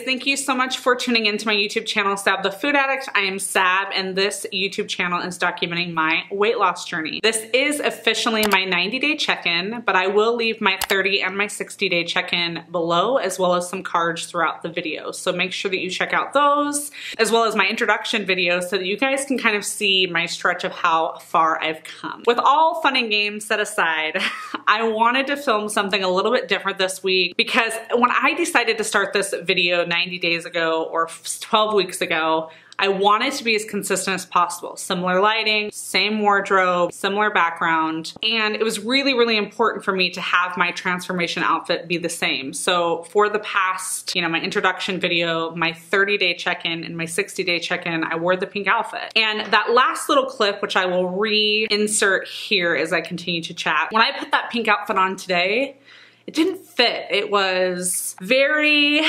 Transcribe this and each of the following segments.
thank you so much for tuning into my YouTube channel, Sab the Food Addict. I am Sab, and this YouTube channel is documenting my weight loss journey. This is officially my 90-day check-in, but I will leave my 30 and my 60-day check-in below, as well as some cards throughout the video. So make sure that you check out those, as well as my introduction video, so that you guys can kind of see my stretch of how far I've come. With all fun and games set aside, I wanted to film something a little bit different this week, because when I decided to start this video 90 days ago or 12 weeks ago, I wanted to be as consistent as possible. Similar lighting, same wardrobe, similar background, and it was really, really important for me to have my transformation outfit be the same. So for the past, my introduction video, my 30-day check-in and my 60-day check-in, I wore the pink outfit. And that last little clip, which I will reinsert here as I continue to chat, when I put that pink outfit on today, it didn't fit. It was very...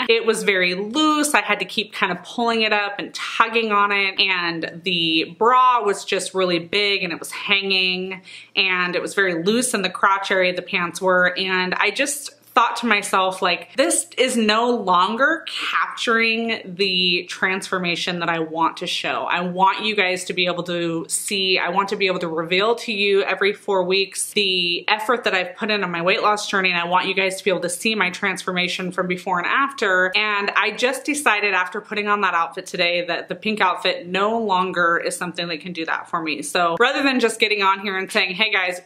It was very loose. I had to keep kind of pulling it up and tugging on it, and the bra was just really big and it was hanging, and it was very loose in the crotch area the pants were, and I just thought to myself, like, this is no longer capturing the transformation that I want to show. I want you guys to be able to see, I want to be able to reveal to you every 4 weeks the effort that I've put in on my weight loss journey, and I want you guys to be able to see my transformation from before and after. And I just decided after putting on that outfit today that the pink outfit no longer is something that can do that for me. So rather than just getting on here and saying, hey guys,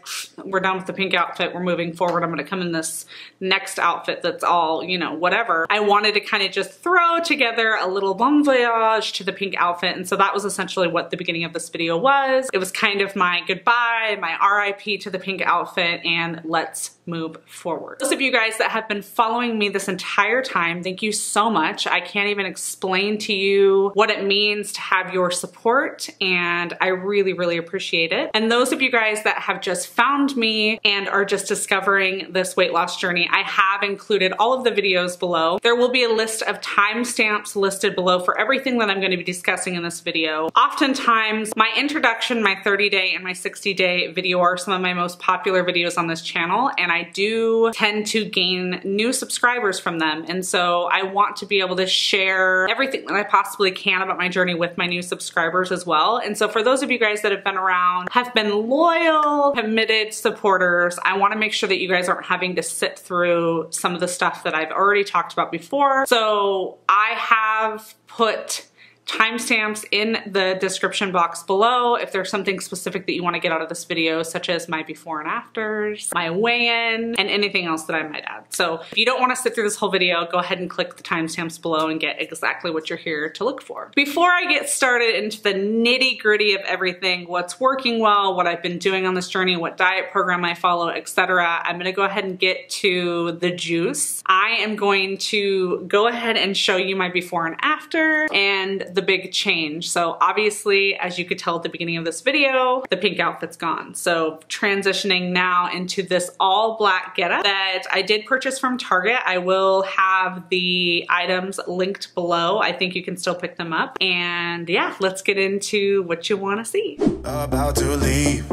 we're done with the pink outfit, we're moving forward, I'm gonna come in this next outfit that's all, whatever, I wanted to kind of just throw together a little bon voyage to the pink outfit. And so that was essentially what the beginning of this video was. It was kind of my goodbye, my RIP to the pink outfit, and let's move forward. Those of you guys that have been following me this entire time, thank you so much. I can't even explain to you what it means to have your support, and I really, really appreciate it. And those of you guys that have just found me and are just discovering this weight loss journey, I have included all of the videos below. There will be a list of timestamps listed below for everything that I'm going to be discussing in this video. Oftentimes, my introduction, my 30-day and my 60-day video are some of my most popular videos on this channel, and I do tend to gain new subscribers from them. And so I want to be able to share everything that I possibly can about my journey with my new subscribers as well. And so for those of you guys that have been around, have been loyal, committed supporters, I want to make sure that you guys aren't having to sit through some of the stuff that I've already talked about before. So I have put timestamps in the description box below if there's something specific that you want to get out of this video, such as my before and afters, my weigh-in, and anything else that I might add. So if you don't want to sit through this whole video, go ahead and click the timestamps below and get exactly what you're here to look for. Before I get started into the nitty-gritty of everything, what's working well, what I've been doing on this journey, what diet program I follow, etc., I'm going to go ahead and get to the juice. I am going to go ahead and show you my before and after and the big change. So obviously, as you could tell at the beginning of this video, the pink outfit's gone. So transitioning now into this all black getup that I did purchase from Target. I will have the items linked below. I think you can still pick them up. And yeah, let's get into what you want to see. About to leave,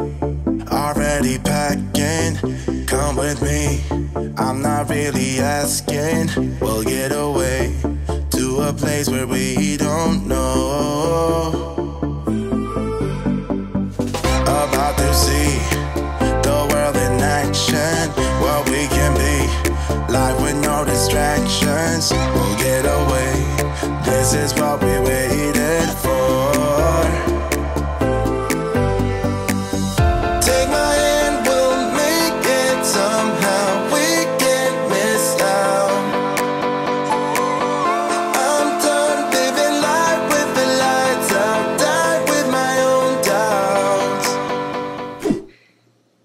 already packing. Come with me, I'm not really asking. We'll get away to a place where we don't know. About to see the world in action, what we can be, life with no distractions. We'll get away, this is what we waited for. Take my hand, we'll make it somehow. We can't miss out. I'm done living life with the lights out, die with my own doubts.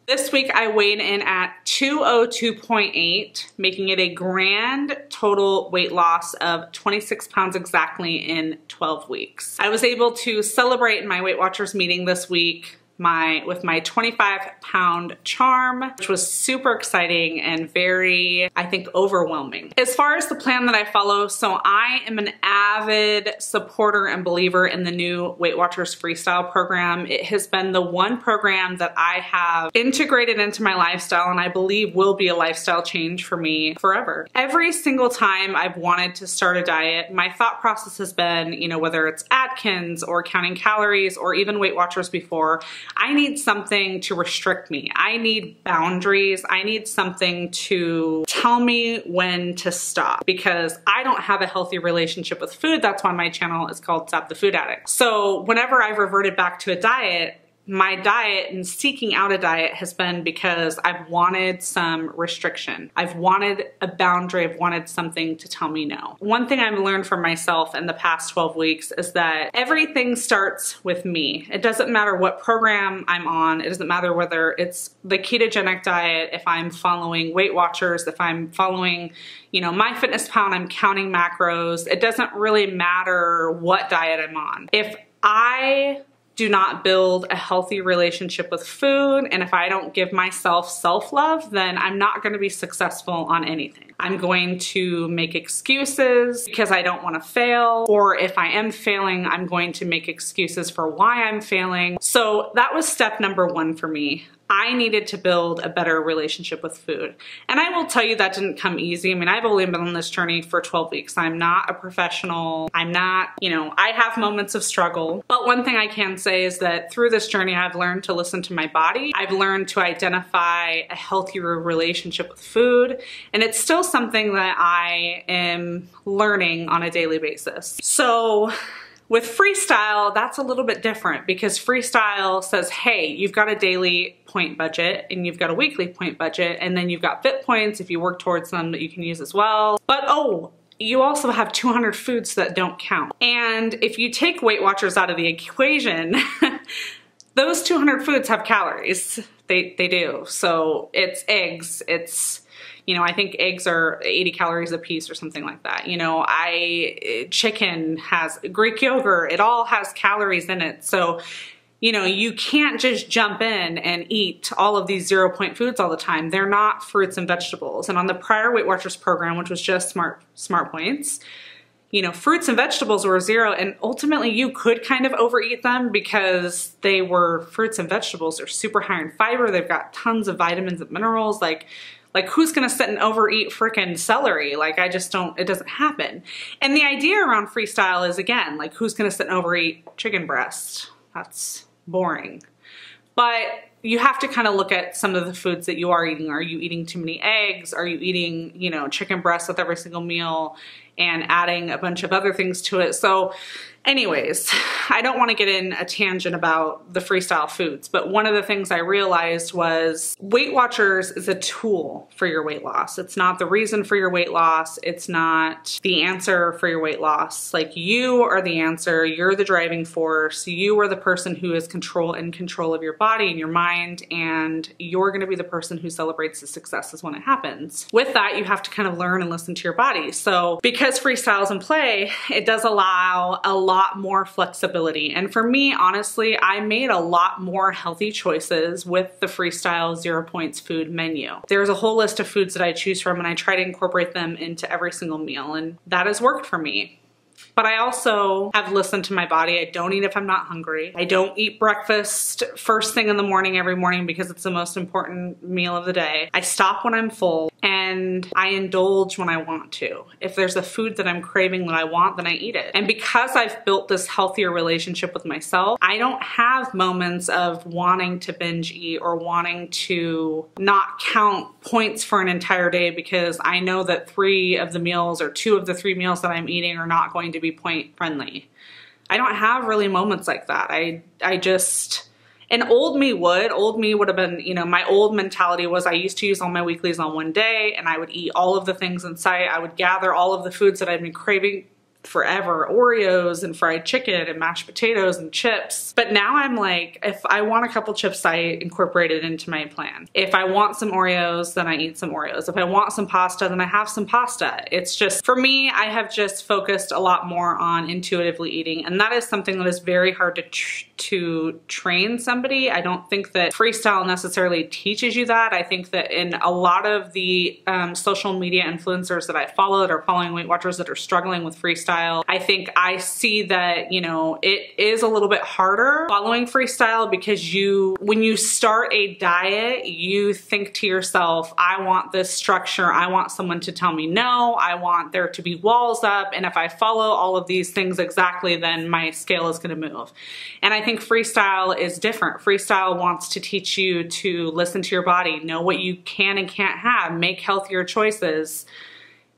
This week I weighed in at 202.8, making it a grand total weight loss of 26 pounds exactly in 12 weeks. I was able to celebrate in my Weight Watchers meeting this week with my 25-pound charm, which was super exciting and very, I think, overwhelming. As far as the plan that I follow, so I am an avid supporter and believer in the new Weight Watchers Freestyle program. It has been the one program that I have integrated into my lifestyle and I believe will be a lifestyle change for me forever. Every single time I've wanted to start a diet, my thought process has been, you know, whether it's Atkins or counting calories or even Weight Watchers before, I need something to restrict me. I need boundaries. I need something to tell me when to stop because I don't have a healthy relationship with food. That's why my channel is called Stop the Food Addict. So whenever I've reverted back to a diet, my diet and seeking out a diet has been because I've wanted some restriction. I've wanted a boundary. I've wanted something to tell me no. One thing I've learned from myself in the past 12 weeks is that everything starts with me. It doesn't matter what program I'm on. It doesn't matter whether it's the ketogenic diet, if I'm following Weight Watchers, if I'm following, you know, MyFitnessPal, I'm counting macros. It doesn't really matter what diet I'm on. If I do not build a healthy relationship with food, and if I don't give myself self-love, then I'm not going to be successful on anything. I'm going to make excuses because I don't want to fail, or if I am failing, I'm going to make excuses for why I'm failing. So that was step number one for me. I needed to build a better relationship with food. And I will tell you that didn't come easy. I mean, I've only been on this journey for 12 weeks. I'm not a professional. I'm not, you know, I have moments of struggle. But one thing I can say is that through this journey, I've learned to listen to my body. I've learned to identify a healthier relationship with food. And it's still something that I am learning on a daily basis. So with Freestyle, that's a little bit different because Freestyle says, hey, you've got a daily point budget and you've got a weekly point budget, and then you've got fit points if you work towards them that you can use as well. But oh, you also have 200 foods that don't count. And if you take Weight Watchers out of the equation, those 200 foods have calories. They do. So it's eggs, it's, you know, I think eggs are 80 calories a piece or something like that. You know, chicken has Greek yogurt, it all has calories in it. So, you know, you can't just jump in and eat all of these 0-point foods all the time. They're not fruits and vegetables. And on the prior Weight Watchers program, which was just Smart Points, you know, fruits and vegetables were 0, and ultimately you could kind of overeat them because they were fruits and vegetables. They're super high in fiber. They've got tons of vitamins and minerals. Like who's gonna sit and overeat freaking celery? Like, I just don't, it doesn't happen. And the idea around Freestyle is, again, like, who's gonna sit and overeat chicken breast? That's boring. But you have to kind of look at some of the foods that you are eating. Are you eating too many eggs? Are you eating, you know, chicken breast with every single meal and adding a bunch of other things to it? So anyways, I don't want to get in a tangent about the Freestyle foods, but one of the things I realized was Weight Watchers is a tool for your weight loss. It's not the reason for your weight loss. It's not the answer for your weight loss. Like, you are the answer. You're the driving force. You are the person who is in control of your body and your mind, and you're going to be the person who celebrates the successes when it happens. With that, you have to kind of learn and listen to your body. So because Freestyle is in play, it does allow a lot more flexibility. And for me, honestly, I made a lot more healthy choices with the Freestyle 0 points food menu. There's a whole list of foods that I choose from, and I try to incorporate them into every single meal, and that has worked for me. But I also have listened to my body. I don't eat if I'm not hungry. I don't eat breakfast first thing in the morning every morning because it's the most important meal of the day. I stop when I'm full, and I indulge when I want to. If there's a food that I'm craving that I want, then I eat it. And because I've built this healthier relationship with myself, I don't have moments of wanting to binge eat or wanting to not count points for an entire day because I know that 3 of the meals or 2 of the 3 meals that I'm eating are not going to be point friendly. I don't have really moments like that. I just, and old me would have been, you know, my old mentality was I used to use all my weeklies on one day, and I would eat all of the things in sight. I would gather all of the foods that I've been craving forever Oreos and fried chicken and mashed potatoes and chips. But now I'm like, if I want a couple chips, I incorporate it into my plan. If I want some Oreos, then I eat some Oreos. If I want some pasta, then I have some pasta. It's just, for me, I have just focused a lot more on intuitively eating. And that is something that is very hard to train somebody. I don't think that Freestyle necessarily teaches you that. I think that in a lot of the social media influencers that I follow that are following Weight Watchers that are struggling with Freestyle, I think I see that, you know, it is a little bit harder following Freestyle because when you start a diet, you think to yourself, I want this structure. I want someone to tell me no. I want there to be walls up. And if I follow all of these things exactly, then my scale is going to move. And I think Freestyle is different. Freestyle wants to teach you to listen to your body, know what you can and can't have, make healthier choices,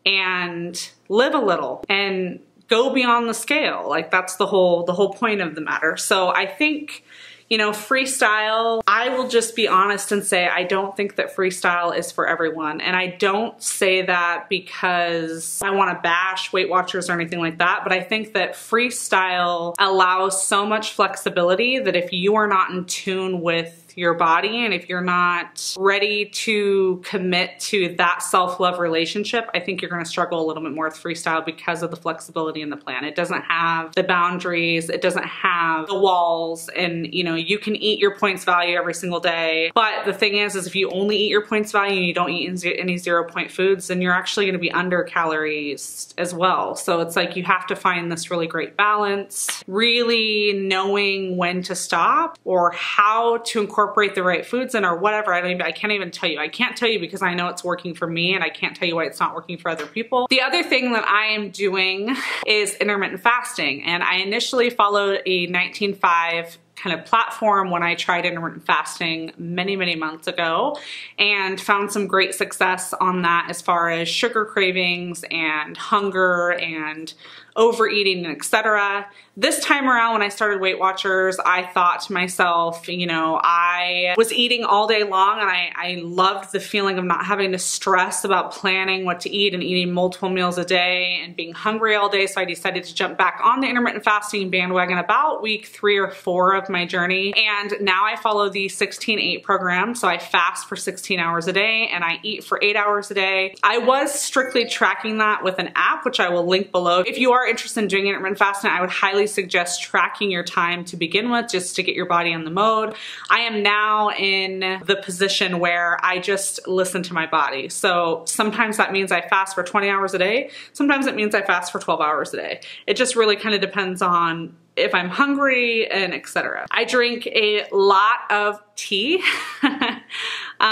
and live a little and go beyond the scale. Like, that's the whole point of the matter. So I think, you know, Freestyle, I will just be honest and say, I don't think that Freestyle is for everyone. And I don't say that because I want to bash Weight Watchers or anything like that, but I think that Freestyle allows so much flexibility that if you are not in tune with your body and if you're not ready to commit to that self-love relationship, I think you're going to struggle a little bit more with Freestyle because of the flexibility in the plan. It doesn't have the boundaries, it doesn't have the walls, and you know, you can eat your points value every single day. But the thing is if you only eat your points value and you don't eat any 0-point foods, then you're actually going to be under calories as well. So it's like you have to find this really great balance, really knowing when to stop or how to incorporate the right foods in or whatever. I can't even tell you. I can't tell you because I know it's working for me, and I can't tell you why it's not working for other people. The other thing that I am doing is intermittent fasting, and I initially followed a 19.5 kind of platform when I tried intermittent fasting many, many months ago, and found some great success on that as far as sugar cravings and hunger and overeating, and etc. This time around when I started Weight Watchers, I thought to myself, you know, I was eating all day long, and I loved the feeling of not having to stress about planning what to eat and eating multiple meals a day and being hungry all day. So I decided to jump back on the intermittent fasting bandwagon about week 3 or 4 of my journey. And now I follow the 16-8 program. So I fast for 16 hours a day and I eat for 8 hours a day. I was strictly tracking that with an app, which I will link below. If you are interested in doing intermittent fasting, I would highly suggest tracking your time to begin with, just to get your body on the mode. I am now in the position where I just listen to my body. So sometimes that means I fast for 20 hours a day. Sometimes it means I fast for 12 hours a day. It just really kind of depends on if I'm hungry and etc. I drink a lot of tea.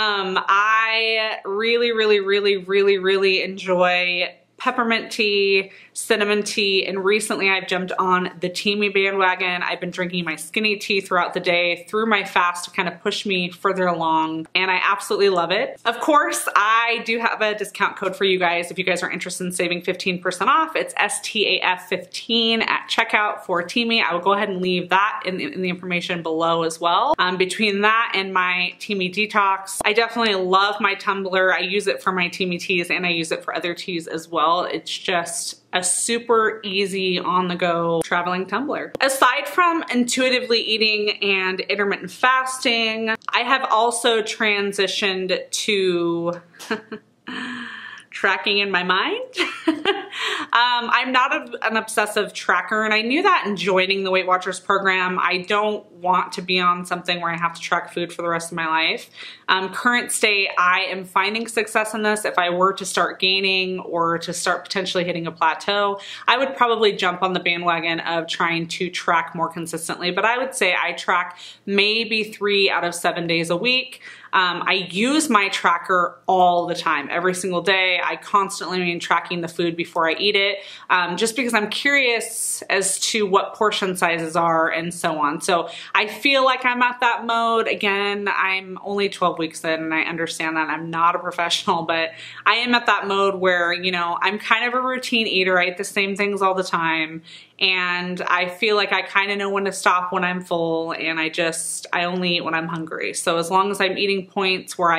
I really enjoy peppermint tea, cinnamon tea, and recently I've jumped on the Teamy bandwagon. I've been drinking my skinny tea throughout the day through my fast to kind of push me further along, and I absolutely love it. Of course, I do have a discount code for you guys if you guys are interested in saving 15% off. It's STAF15 at checkout for Teamy. I will go ahead and leave that in the information below as well. Between that and my Teamy detox, I definitely love my tumbler. I use it for my Teamy teas and I use it for other teas as well. It's just a super easy on-the-go traveling tumbler. Aside from intuitively eating and intermittent fasting, I have also transitioned to tracking in my mind. I'm not an obsessive tracker, and I knew that in joining the Weight Watchers program. I don't want to be on something where I have to track food for the rest of my life. Current state, I am finding success in this. If I were to start gaining or to start potentially hitting a plateau, I would probably jump on the bandwagon of trying to track more consistently. But I would say I track maybe 3 out of 7 days a week. I use my tracker all the time, every single day. I constantly am tracking the food before I eat it, just because I'm curious as to what portion sizes are and so on. So I feel like I'm at that mode. Again, I'm only 12 weeks in, and I understand that I'm not a professional, but I am at that mode where, you know, I'm kind of a routine eater. I eat the same things all the time, and I feel like I kind of know when to stop when I'm full, and I only eat when I'm hungry. So as long as I'm eating points where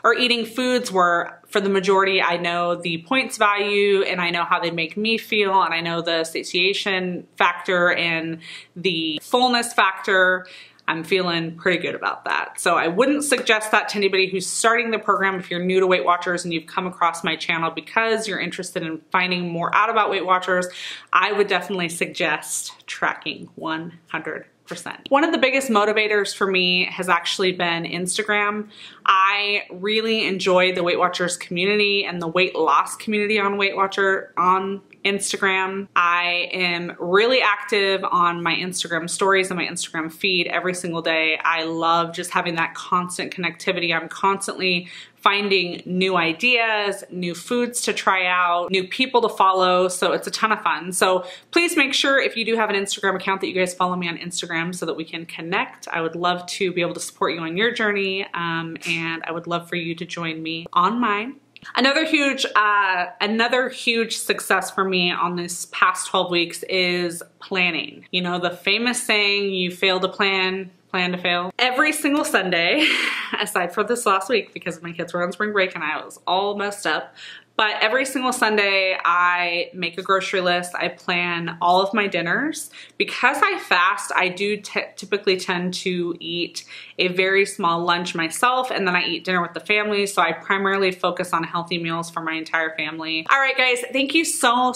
or eating foods where for the majority I know the points value and I know how they make me feel and I know the satiation factor and the fullness factor, I'm feeling pretty good about that. So I wouldn't suggest that to anybody who's starting the program. If you're new to Weight Watchers and you've come across my channel because you're interested in finding more out about Weight Watchers, I would definitely suggest tracking 100%. One of the biggest motivators for me has actually been Instagram. I really enjoy the Weight Watchers community and the weight loss community on Instagram. I am really active on my Instagram stories and my Instagram feed every single day. I love just having that constant connectivity. I'm constantly finding new ideas, new foods to try out, new people to follow, so it's a ton of fun. So please make sure if you do have an Instagram account that you guys follow me on Instagram so that we can connect. I would love to be able to support you on your journey, and I would love for you to join me on mine. Another huge success for me on this past 12 weeks is planning. You know, the famous saying, you fail to plan to fail. Every single Sunday, aside from this last week because my kids were on spring break and I was all messed up, but every single Sunday I make a grocery list. I plan all of my dinners. Because I fast, I do typically tend to eat a very small lunch myself, and then I eat dinner with the family. So I primarily focus on healthy meals for my entire family. All right, guys, thank you so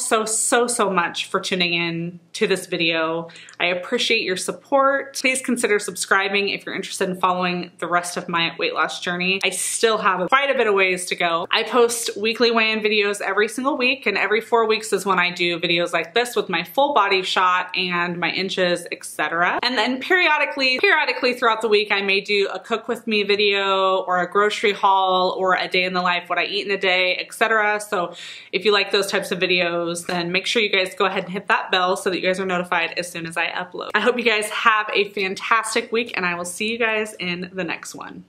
much for tuning in to this video. I appreciate your support. Please consider subscribing if you're interested in following the rest of my weight loss journey. I still have quite a bit of ways to go. I post weekly weigh-in videos every single week, and every 4 weeks is when I do videos like this with my full body shot and my inches, etc. And then periodically throughout the week, I may do a cook with me video or a grocery haul or a day in the life, what I eat in a day, etc. So if you like those types of videos, then make sure you guys go ahead and hit that bell so that you guys are notified as soon as I upload. I hope you guys have a fantastic week, and I will see you guys in the next one.